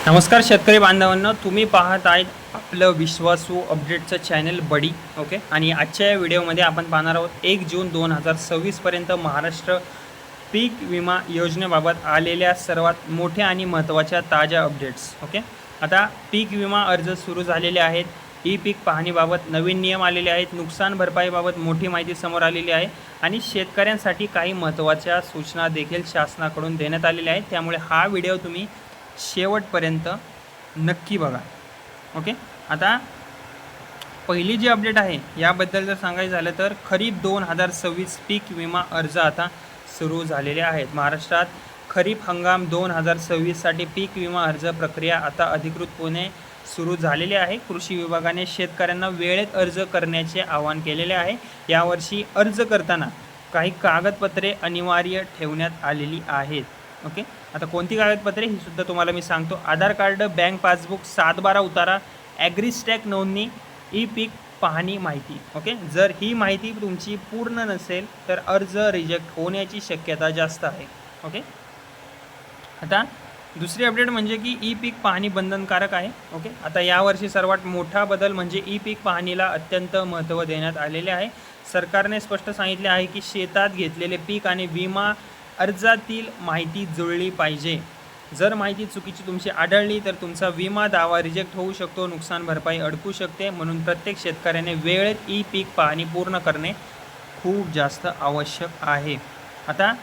नमस्कार शेतकरी बांधवांनो, तुम्ही पाहत आहेत आपलं विश्वासू अपडेटचं चॅनल बडी. ओके. आणि आजच्या या व्हिडिओमध्ये आपण पाहणार आहोत 1 जून 2026 पर्यंत महाराष्ट्र पीक विमा योजनेबाबत आलेल्या सर्वात मोठ्या आणि महत्त्वाच्या ताज्या अपडेट्स. ओके. आता पीक विमा अर्ज सुरू झालेले आहेत. ई पीक पाहणीबाबत नवीन नियम आलेले आहेत. नुकसान भरपाईबाबत मोठी माहिती समोर आलेली आहे आणि शेतकऱ्यांसाठी काही महत्त्वाच्या सूचना देखील शासनाकडून देण्यात आलेल्या आहेत. त्यामुळे हा व्हिडिओ तुम्ही शेवटपर्यंत नक्की बघा. ओके. आता पहिली जी अपडेट आहे याबद्दल जर सांगायचं झालं तर खरीप 2026 पीक विमा अर्ज आता सुरू झालेले आहेत. महाराष्ट्रात खरीप हंगाम 2026साठी पीक विमा अर्ज प्रक्रिया आता अधिकृतपणे सुरू झालेली आहे. कृषी विभागाने शेतकऱ्यांना वेळेत अर्ज करण्याचे आवाहन केलेले आहे. यावर्षी अर्ज करताना काही कागदपत्रे अनिवार्य ठेवण्यात आलेली आहेत. ओके. आता कोणती कागदपत्रे ही सुद्धा तुम्हाला मी सांगतो. आधार कार्ड, बँक पासबुक, 7/12 उतारा, ॲग्रिस्टॅक नोंदणी, ई पीक पाहणी माहिती. ओके. जर ही माहिती तुमची पूर्ण नसेल तर अर्ज रिजेक्ट होण्याची शक्यता जास्त आहे. ओके. आता दुसरी अपडेट म्हणजे की ई पीक पाहणी बंधनकारक आहे. ओके. आता यावर्षी सर्वात मोठा बदल म्हणजे ई पीक पाहणीला अत्यंत महत्त्व देण्यात आलेले आहे. सरकारने स्पष्ट सांगितले आहे की शेतात घेतलेले पीक आणि विमा अर्जातील माहिती जुळली पाहिजे. जर माहिती चुकीची तुमची आढळली तर तुमचा विमा दावा रिजेक्ट होऊ शकतो, नुकसान भरपाई अडकू शकते. म्हणून प्रत्येक शेतकऱ्याने वेळेत ई पीक पाहणी पूर्ण करणे खूप जास्त आवश्यक आहे. आता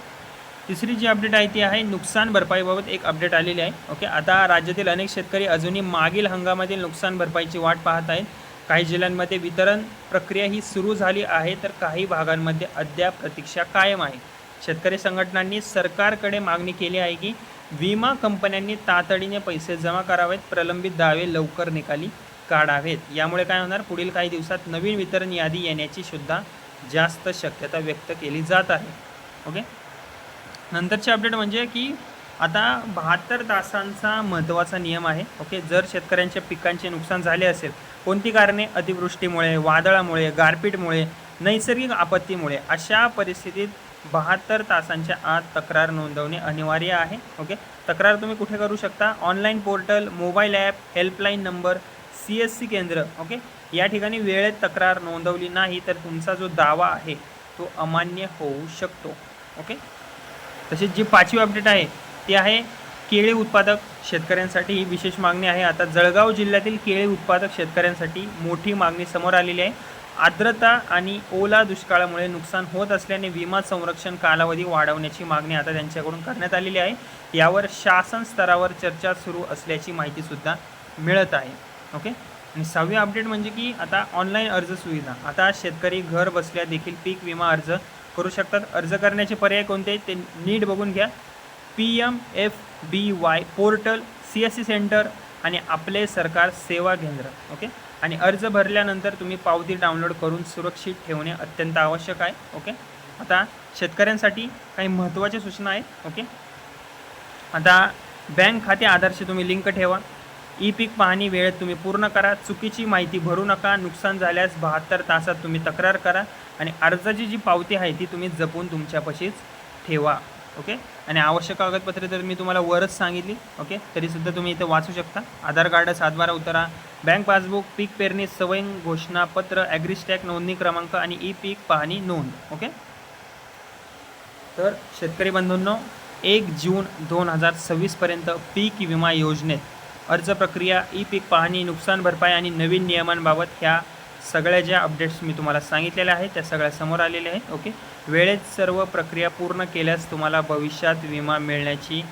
तिसरी जी अपडेट आहे ती आहे नुकसान भरपाईबाबत एक अपडेट आलेली आहे. ओके. आता राज्यातील अनेक शेतकरी अजूनही मागील हंगामातील नुकसान भरपाईची वाट पाहत आहेत. काही जिल्ह्यांमध्ये वितरण प्रक्रिया ही सुरू झाली आहे तर काही भागांमध्ये अद्याप प्रतीक्षा कायम आहे. शेतकरी संघटनांनी सरकारकडे मागणी केली आहे की विमा कंपन्यांनी तातडीने पैसे जमा करावेत, प्रलंबित दावे लवकर निकाली काढावेत. यामुळे काय होणार, पुढील काही दिवसात नवीन वितरण यादी येण्याची सुद्धा जास्त शक्यता व्यक्त केली जात आहे. ओके. नंतरचे अपडेट म्हणजे की आता 72 तासांचा महत्त्वाचा नियम आहे. ओके. जर शेतकऱ्यांच्या पिकांचे नुकसान झाले असेल, कोणती कारणे, अतिवृष्टीमुळे, वादळामुळे, गारपीटमुळे, नैसर्गिक आपत्तीमुळे, अशा परिस्थितीत 72 तासांच्या आत तक्रार नोंदवणे अनिवार्य आहे. ओके. तक्रार तुम्ही कुठे करू शकता, online portal, mobile app, helpline number, CSC केंद्र. ओके. या ठिकाणी वेळेत तक्रार नोंदवली नाही तर तुमचा जो दावा आहे तो अमान्य होऊ शकतो. ओके. तसेच जी 5वी अपडेट आहे ती आहे केळी उत्पादक शेतकऱ्यांसाठी ही विशेष मागणी आहे. आता जळगाव जिल्ह्यातील केळी उत्पादक शेतकऱ्यांसाठी मोठी मागणी समोर आलेली आहे. आर्द्रता आणि ओला दुष्काळामुळे नुकसान होत असल्याने विमा संरक्षण कालावधी वाढवण्याची मागणी आता त्यांच्याकडून करण्यात आलेली आहे. यावर शासन स्तरावर चर्चा सुरू असल्याची माहितीसुद्धा मिळत आहे. ओके. आणि 6वी अपडेट म्हणजे की आता ऑनलाईन अर्ज सुविधा. आता शेतकरी घर बसल्या देखील पीक विमा अर्ज करू शकतात. अर्ज करण्याचे पर्याय कोणते ते नीट बघून घ्या. PMFBY पोर्टल, CSC सेंटर आणि आपले सरकार सेवा केंद्र. ओके. आणि अर्ज भरल्यानंतर तुम्ही पावती डाउनलोड करून सुरक्षित ठेवणे अत्यंत आवश्यक आहे. ओके. आता शेतकऱ्यांसाठी काही महत्त्वाच्या सूचना आहेत. ओके. आता बँक खाते आधारशी तुम्ही लिंक ठेवा. ई पीक पाहणी वेळेत तुम्ही पूर्ण करा. चुकीची माहिती भरू नका. नुकसान झाल्यास 72 तासात तुम्ही तक्रार करा. आणि अर्जाची जी पावती आहे ती तुम्ही जपून तुमच्यापाशीच ठेवा. ओके. आणि आवश्यक कागदपत्रे तर मी तुम्हाला वरच सांगितली. ओके. तरीसुद्धा तुम्ही इथे वाचू शकता. आधार कार्ड, 7/12 उतारा, बँक पासबुक, पीक पेरणी सवयंग घोषणापत्र, ॲग्रिस्टॅक नोंदणी क्रमांक आणि ई पीक पाहणी नोंद. ओके. तर शेतकरी बंधूंनो, 1 जून 2026 पर्यंत पीक विमा योजनेत अर्ज प्रक्रिया, ई पीक पाहणी, नुकसान भरपाई आणि नवीन नियमांबाबत ह्या सगळ्या ज्या अपडेट्स मी तुम्हाला सांगितलेल्या आहेत त्या सगळ्या समोर आलेल्या आहेत. ओके. वेळेत सर्व प्रक्रिया पूर्ण केल्यास तुम्हाला भविष्यात विमा मिळण्याची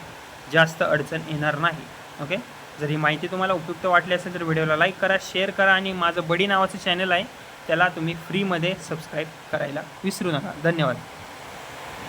जास्त अडचण येणार नाही. ओके. जर ही माहिती तुम्हाला उपयुक्त वाटली असेल तर व्हिडिओला लाईक करा, शेअर करा आणि माझं बडी नावाचं चॅनल आहे त्याला तुम्ही फ्रीमध्ये सबस्क्राईब करायला विसरू नका. धन्यवाद.